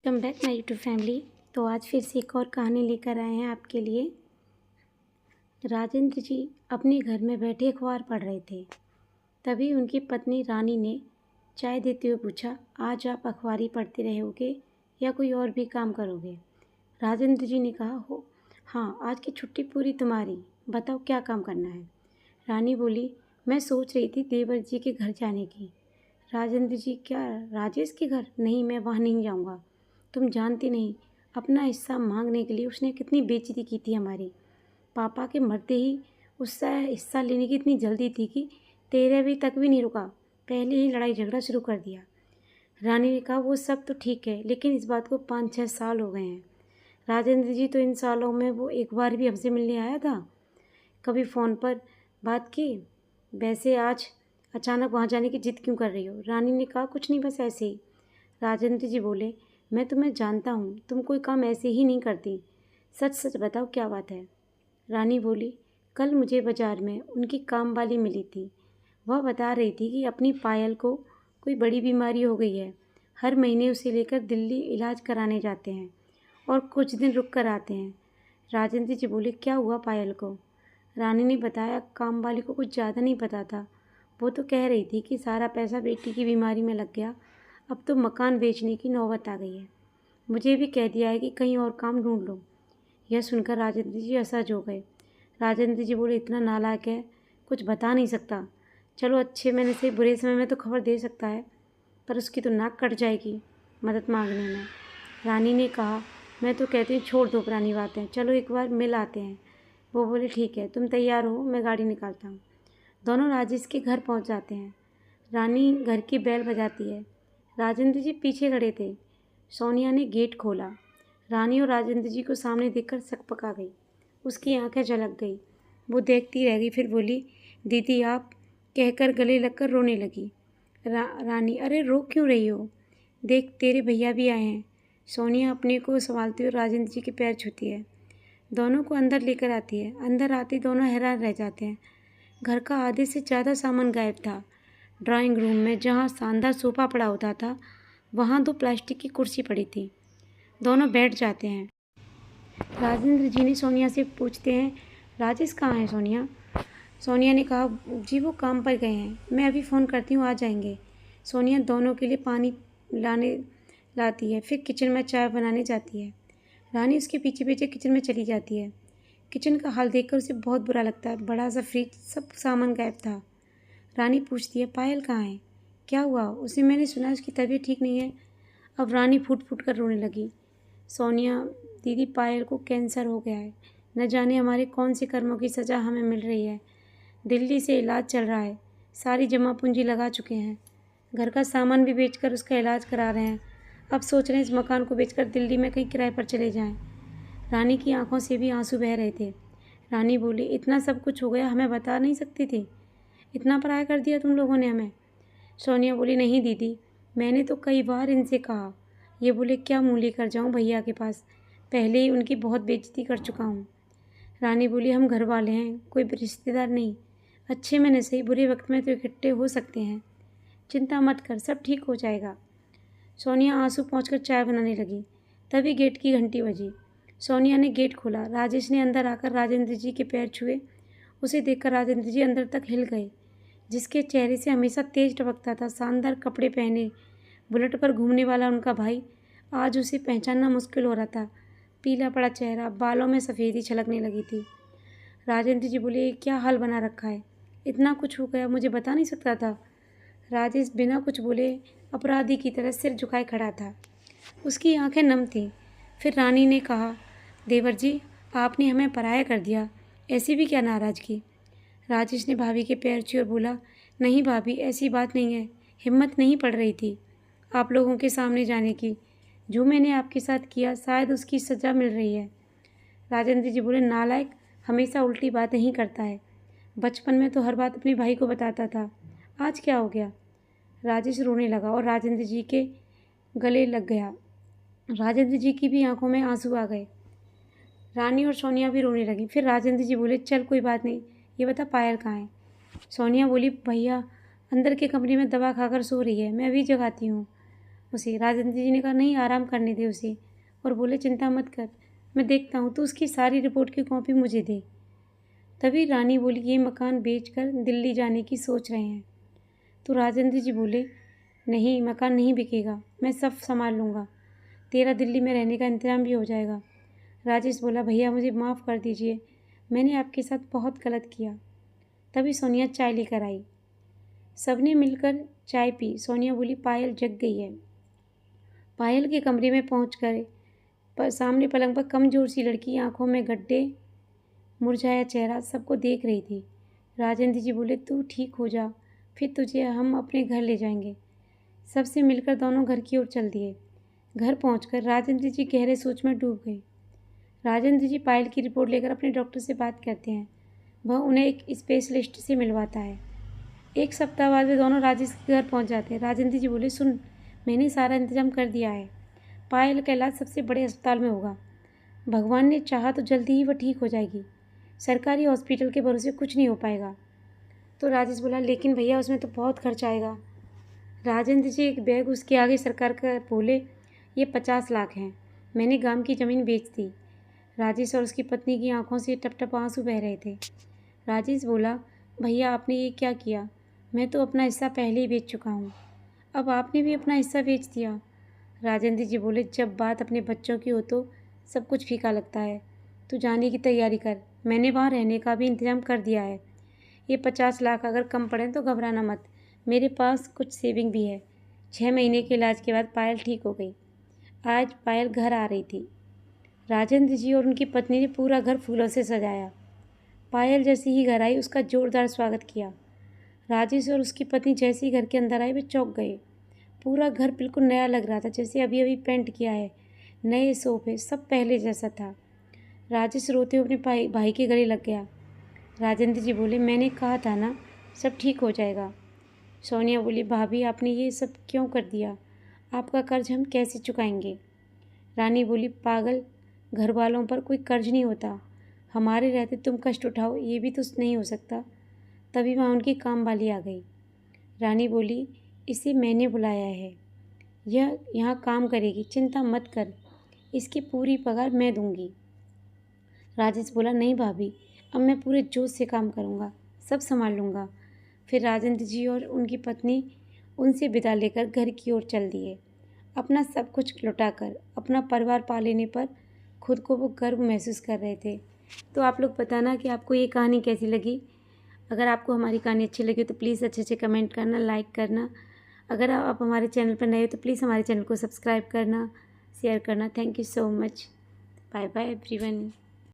Welcome back my YouTube family. तो आज फिर से एक और कहानी लेकर आए हैं आपके लिए। राजेंद्र जी अपने घर में बैठे अखबार पढ़ रहे थे। तभी उनकी पत्नी रानी ने चाय देते हुए पूछा, आज आप अखबार ही पढ़ते रहोगे या कोई और भी काम करोगे? राजेंद्र जी ने कहा, हो हाँ, आज की छुट्टी पूरी तुम्हारी, बताओ क्या काम करना है? रानी बोली, मैं सोच रही थी देवर जी के घर जाने की। राजेंद्र जी, क्या राजेश के घर? नहीं, मैं वहाँ नहीं जाऊँगा। तुम जानती नहीं, अपना हिस्सा मांगने के लिए उसने कितनी बेइज्जती की थी हमारी। पापा के मरते ही उससे हिस्सा लेने की इतनी जल्दी थी कि 13वीं तक भी नहीं रुका, पहले ही लड़ाई झगड़ा शुरू कर दिया। रानी ने कहा, वो सब तो ठीक है, लेकिन इस बात को 5-6 साल हो गए हैं। राजेंद्र जी, तो इन सालों में वो एक बार भी हमसे मिलने आया था? कभी फ़ोन पर बात की? वैसे आज अचानक वहाँ जाने की जिद क्यों कर रही हो? रानी ने कहा, कुछ नहीं, बस ऐसे ही। राजेंद्र जी बोले, मैं तुम्हें जानता हूँ, तुम कोई काम ऐसे ही नहीं करती। सच सच बताओ, क्या बात है? रानी बोली, कल मुझे बाज़ार में उनकी काम वाली मिली थी। वह बता रही थी कि अपनी पायल को कोई बड़ी बीमारी हो गई है। हर महीने उसे लेकर दिल्ली इलाज कराने जाते हैं और कुछ दिन रुक कर आते हैं। राजेंद्र जी बोले, क्या हुआ पायल को? रानी ने बताया, काम वाली को कुछ ज़्यादा नहीं पता था। वो तो कह रही थी कि सारा पैसा बेटी की बीमारी में लग गया, अब तो मकान बेचने की नौबत आ गई है। मुझे भी कह दिया है कि कहीं और काम ढूंढ लो। यह सुनकर राजेंद्र जी असहज हो गए। राजेंद्र जी बोले, इतना नालायक है, कुछ बता नहीं सकता। चलो, अच्छे मैंने से बुरे समय में तो खबर दे सकता है, पर उसकी तो नाक कट जाएगी मदद मांगने में। रानी ने कहा, मैं तो कहती हूँ छोड़ दो पुरानी बातें, चलो एक बार मिल आते हैं। वो बोले, ठीक है, तुम तैयार हो, मैं गाड़ी निकालता हूँ। दोनों राजेश के घर पहुँच जाते हैं। रानी घर की बेल बजाती है। राजेंद्र जी पीछे खड़े थे। सोनिया ने गेट खोला। रानी और राजेंद्र जी को सामने देखकर सकपका गई। उसकी आंखें झलक गई। वो देखती रह गई, फिर बोली, दीदी आप, कहकर गले लगकर रोने लगी। रानी, अरे रो क्यों रही हो? देख, तेरे भैया भी आए हैं। सोनिया अपने को संभालती हुए राजेंद्र जी के पैर छूती है। दोनों को अंदर लेकर आती है। अंदर आते दोनों हैरान रह जाते हैं। घर का आधे से ज़्यादा सामान गायब था। ड्राइंग रूम में जहाँ शानदार सोफ़ा पड़ा होता था, वहाँ 2 प्लास्टिक की कुर्सी पड़ी थी। दोनों बैठ जाते हैं। राजेंद्र जी ने सोनिया से पूछते हैं, राजेश कहाँ है सोनिया? सोनिया ने कहा, जी वो काम पर गए हैं, मैं अभी फ़ोन करती हूँ, आ जाएंगे। सोनिया दोनों के लिए पानी लाती है, फिर किचन में चाय बनाने जाती है। रानी उसके पीछे पीछे किचन में चली जाती है। किचन का हाल देखकर उसे बहुत बुरा लगता है। बड़ा सा फ्रिज, सब सामान गायब था। रानी पूछती है, पायल कहाँ है? क्या हुआ उसे? मैंने सुना उसकी तबीयत ठीक नहीं है। अब रानी फूट फूट कर रोने लगी। सोनिया, दीदी पायल को कैंसर हो गया है। न जाने हमारे कौन से कर्मों की सज़ा हमें मिल रही है। दिल्ली से इलाज चल रहा है, सारी जमा पूंजी लगा चुके हैं, घर का सामान भी बेचकर उसका इलाज करा रहे हैं। अब सोच रहे हैं इस मकान को बेचकर दिल्ली में कहीं किराए पर चले जाएं। रानी की आंखों से भी आंसू बह रहे थे। रानी बोली, इतना सब कुछ हो गया, हमें बता नहीं सकती थी? इतना पराया कर दिया तुम लोगों ने हमें। सोनिया बोली, नहीं दीदी, मैंने तो कई बार इनसे कहा। ये बोले, क्या मुँह लेकर जाऊँ भैया के पास, पहले ही उनकी बहुत बेइज्जती कर चुका हूँ। रानी बोली, हम घर वाले हैं, कोई रिश्तेदार नहीं। अच्छे में न सही, बुरे वक्त में तो इकट्ठे हो सकते हैं। चिंता मत कर, सब ठीक हो जाएगा। सोनिया आंसू पोंछकर चाय बनाने लगी। तभी गेट की घंटी बजी। सोनिया ने गेट खोला। राजेश ने अंदर आकर राजेंद्र जी के पैर छुए। उसे देखकर राजेंद्र जी अंदर तक हिल गए। जिसके चेहरे से हमेशा तेज टपकता था, शानदार कपड़े पहने, बुलेट पर घूमने वाला उनका भाई, आज उसे पहचानना मुश्किल हो रहा था। पीला पड़ा चेहरा, बालों में सफ़ेदी छलकने लगी थी। राजेंद्र जी बोले, क्या हाल बना रखा है? इतना कुछ हो गया, मुझे बता नहीं सकता था? राजेश बिना कुछ बोले अपराधी की तरह सिर झुकाए खड़ा था। उसकी आंखें नम थीं। फिर रानी ने कहा, देवर जी, आपने हमें पराया कर दिया, ऐसी भी क्या नाराज़गी? राजेश ने भाभी के पैर छुए और बोला, नहीं भाभी, ऐसी बात नहीं है, हिम्मत नहीं पड़ रही थी आप लोगों के सामने जाने की। जो मैंने आपके साथ किया, शायद उसकी सज़ा मिल रही है। राजेंद्र जी बोले, नालायक, हमेशा उल्टी बातें ही करता है। बचपन में तो हर बात अपने भाई को बताता था, आज क्या हो गया? राजेश रोने लगा और राजेंद्र जी के गले लग गया। राजेंद्र जी की भी आंखों में आंसू आ गए। रानी और सोनिया भी रोने लगी। फिर राजेंद्र जी बोले, चल कोई बात नहीं, ये बता पायल कहाँ है? सोनिया बोली, भैया अंदर के कमरे में दवा खाकर सो रही है, मैं अभी जगाती हूँ। उसे। राजेंद्र जी ने कहा नहीं, आराम करने दे उसे, और बोले चिंता मत कर, मैं देखता हूँ, तो उसकी सारी रिपोर्ट की कॉपी मुझे दे। तभी रानी बोली ये मकान बेचकर दिल्ली जाने की सोच रहे हैं। तो राजेंद्र जी बोले नहीं, मकान नहीं बिकेगा, मैं सब संभाल लूँगा, तेरा दिल्ली में रहने का इंतज़ाम भी हो जाएगा। राजेश बोला भैया मुझे माफ़ कर दीजिए, मैंने आपके साथ बहुत गलत किया। तभी सोनिया चाय लेकर आई। सबने मिलकर चाय पी। सोनिया बोली पायल जग गई है। पायल के कमरे में पहुंचकर सामने पलंग पर कमजोर सी लड़की, आंखों में गड्ढे, मुरझाया चेहरा, सबको देख रही थी। राजेंद्र जी बोले तू ठीक हो जा, फिर तुझे हम अपने घर ले जाएंगे। सबसे मिलकर दोनों घर की ओर चल दिए। घर पहुंचकर राजेंद्र जी गहरे सोच में डूब गए। राजेंद्र जी पायल की रिपोर्ट लेकर अपने डॉक्टर से बात करते हैं। वह उन्हें एक स्पेशलिस्ट से मिलवाता है। एक सप्ताह बाद वे दोनों राजेश के घर पहुंच जाते हैं। राजेंद्र जी बोले सुन, मैंने सारा इंतजाम कर दिया है, पायल का इलाज सबसे बड़े अस्पताल में होगा। भगवान ने चाहा तो जल्दी ही वह ठीक हो जाएगी। सरकारी हॉस्पिटल के भरोसे कुछ नहीं हो पाएगा। तो राजेश बोला लेकिन भैया उसमें तो बहुत खर्च आएगा। राजेंद्र जी एक बैग उसके आगे सरकार का बोले ये 50 लाख हैं, मैंने गांव की ज़मीन बेच दी। राजेश और उसकी पत्नी की आंखों से टप टप आंसू बह रहे थे। राजेश बोला भैया आपने ये क्या किया, मैं तो अपना हिस्सा पहले ही बेच चुका हूँ, अब आपने भी अपना हिस्सा बेच दिया। राजेंद्र जी बोले जब बात अपने बच्चों की हो तो सब कुछ फीका लगता है। तू जाने की तैयारी कर, मैंने वहाँ रहने का भी इंतज़ाम कर दिया है। ये 50 लाख अगर कम पड़े तो घबराना मत, मेरे पास कुछ सेविंग भी है। 6 महीने के इलाज के बाद पायल ठीक हो गई। आज पायल घर आ रही थी। राजेंद्र जी और उनकी पत्नी ने पूरा घर फूलों से सजाया। पायल जैसे ही घर आई उसका जोरदार स्वागत किया। राजेश और उसकी पत्नी जैसे ही घर के अंदर आई वे चौंक गए। पूरा घर बिल्कुल नया लग रहा था, जैसे अभी अभी पेंट किया है। नए सोफे, सब पहले जैसा था। राजेश रोते हुए अपने भाई के गले लग गया। राजेंद्र जी बोले मैंने कहा था ना सब ठीक हो जाएगा। सोनिया बोली भाभी आपने ये सब क्यों कर दिया, आपका कर्ज हम कैसे चुकाएंगे। रानी बोली पागल, घर वालों पर कोई कर्ज नहीं होता, हमारे रहते तुम कष्ट उठाओ ये भी तो नहीं हो सकता। तभी वहाँ उनकी काम वाली आ गई। रानी बोली इसे मैंने बुलाया है, यह यहाँ काम करेगी, चिंता मत कर, इसकी पूरी पगार मैं दूंगी। राजेश बोला नहीं भाभी, अब मैं पूरे जोश से काम करूँगा, सब संभाल लूँगा। फिर राजेंद्र जी और उनकी पत्नी उनसे विदा लेकर घर की ओर चल दिए। अपना सब कुछ लुटाकर अपना परिवार पा लेने पर खुद को वो गर्व महसूस कर रहे थे। तो आप लोग बताना कि आपको ये कहानी कैसी लगी। अगर आपको हमारी कहानी अच्छी लगी तो प्लीज़ अच्छे से कमेंट करना, लाइक करना। अगर आप हमारे चैनल पर नए हो तो प्लीज़ हमारे चैनल को सब्सक्राइब करना, शेयर करना। Thank you so much. Bye bye everyone.